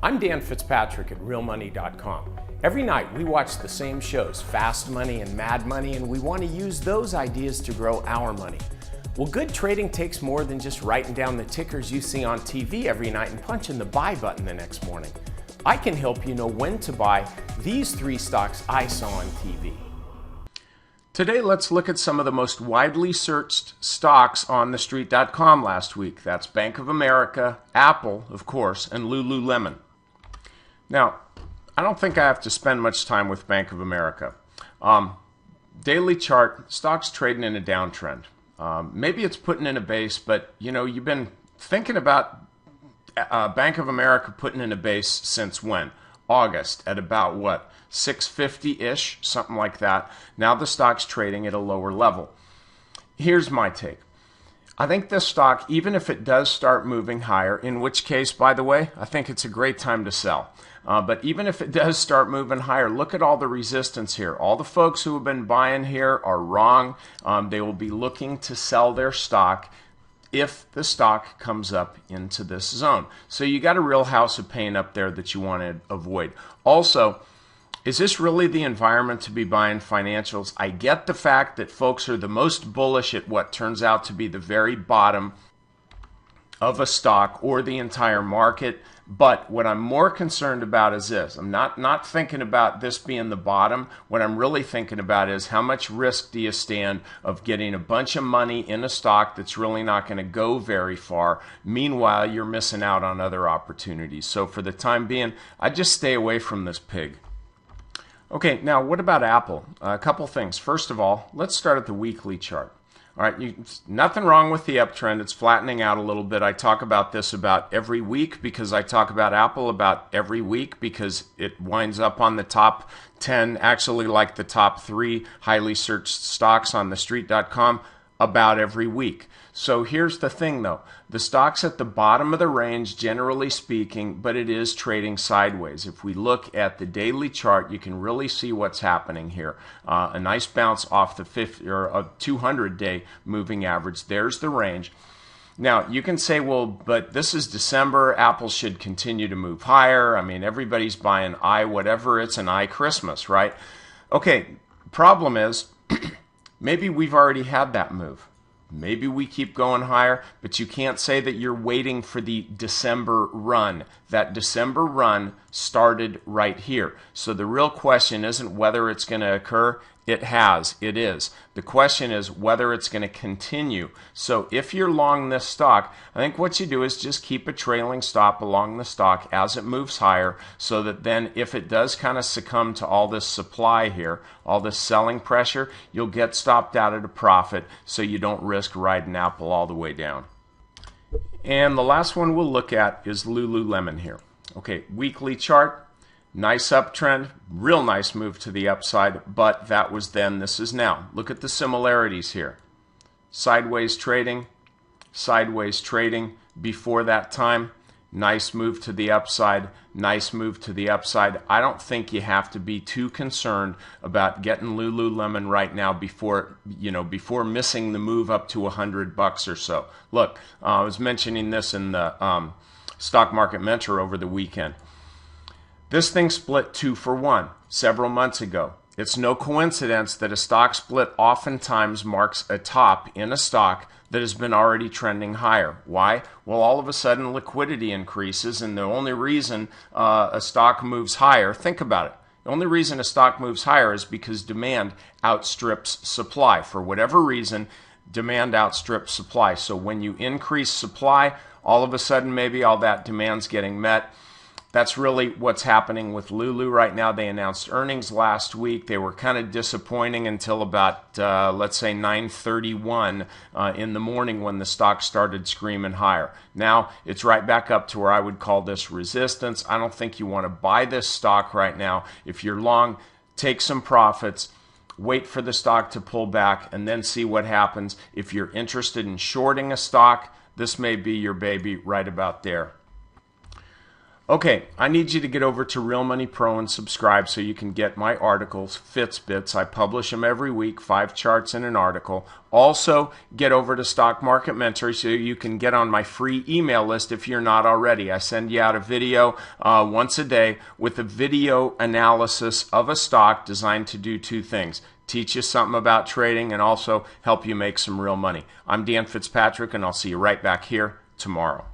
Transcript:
I'm Dan Fitzpatrick at realmoney.com. Every night we watch the same shows, Fast Money and Mad Money, and we want to use those ideas to grow our money. Well, good trading takes more than just writing down the tickers you see on TV every night and punching the buy button the next morning. I can help you know when to buy these 3 stocks I saw on TV. Today, let's look at some of the most widely searched stocks on thestreet.com last week. That's Bank of America, Apple, of course, and Lululemon. Now, I don't think I have to spend much time with Bank of America. Daily chart, stock's trading in a downtrend. Maybe it's putting in a base, but you've been thinking about Bank of America putting in a base since when? August at about what? 650-ish, something like that. Now the stock's trading at a lower level. Here's my take. I think this stock, even if it does start moving higher, in which case, by the way, I think it's a great time to sell. But even if it does start moving higher, look at all the resistance here. All the folks who have been buying here are wrong. They will be looking to sell their stock if the stock comes up into this zone. So you got a real house of pain up there that you want to avoid. Also, is this really the environment to be buying financials? I get the fact that folks are the most bullish at what turns out to be the very bottom of a stock or the entire market. But what I'm more concerned about is this. I'm not thinking about this being the bottom. What I'm really thinking about is how much risk do you stand of getting a bunch of money in a stock that's really not going to go very far. Meanwhile, you're missing out on other opportunities. So for the time being, I just stay away from this pig. Okay, now what about Apple? A couple things. First of all, let's start at the weekly chart. All right, nothing wrong with the uptrend. It's flattening out a little bit. I talk about this about every week because I talk about Apple about every week because it winds up on the top 10, actually like the top 3 highly searched stocks on thestreet.com about every week. So here's the thing though. The stock's at the bottom of the range, generally speaking, but it is trading sideways. If we look at the daily chart, you can really see what's happening here. A nice bounce off the 200-day moving average. There's the range. Now, you can say, well, but this is December. Apple should continue to move higher. I mean, everybody's buying whatever it's an Christmas, right? Okay, problem is, maybe we've already had that move. Maybe we keep going higher, but you can't say that you're waiting for the December run. That December run started right here. So the real question isn't whether it's going to occur. It is. The question is whether it's going to continue. So if you're long this stock, I think what you do is just keep a trailing stop along the stock as it moves higher so that then if it does kind of succumb to all this supply here, all this selling pressure, you'll get stopped out at a profit so you don't risk riding Apple all the way down. And the last one we'll look at is Lululemon here. Okay, weekly chart. Nice uptrend, real nice move to the upside, but that was then, this is now. Look at the similarities here. Sideways trading before that time. Nice move to the upside, nice move to the upside. I don't think you have to be too concerned about getting Lululemon right now before missing the move up to $100 or so. Look, I was mentioning this in the Stock Market Mentor over the weekend. This thing split 2 for 1 several months ago. It's no coincidence that a stock split oftentimes marks a top in a stock that has been already trending higher. Why? Well, all of a sudden liquidity increases, and the only reason a stock moves higher, think about it, the only reason a stock moves higher is because demand outstrips supply. For whatever reason, demand outstrips supply. So when you increase supply, all of a sudden maybe all that demand's getting met. That's really what's happening with Lulu right now. They announced earnings last week. They were kind of disappointing until about, let's say, 9:31 in the morning when the stock started screaming higher. Now, it's right back up to where I would call this resistance. I don't think you want to buy this stock right now. If you're long, take some profits. Wait for the stock to pull back and then see what happens. If you're interested in shorting a stock, this may be your baby right about there. Okay, I need you to get over to Real Money Pro and subscribe so you can get my articles, Fitbits. I publish them every week, 5 charts in an article. Also, get over to Stock Market Mentor so you can get on my free email list if you're not already. I send you out a video once a day with a video analysis of a stock designed to do 2 things. Teach you something about trading and also help you make some real money. I'm Dan Fitzpatrick, and I'll see you right back here tomorrow.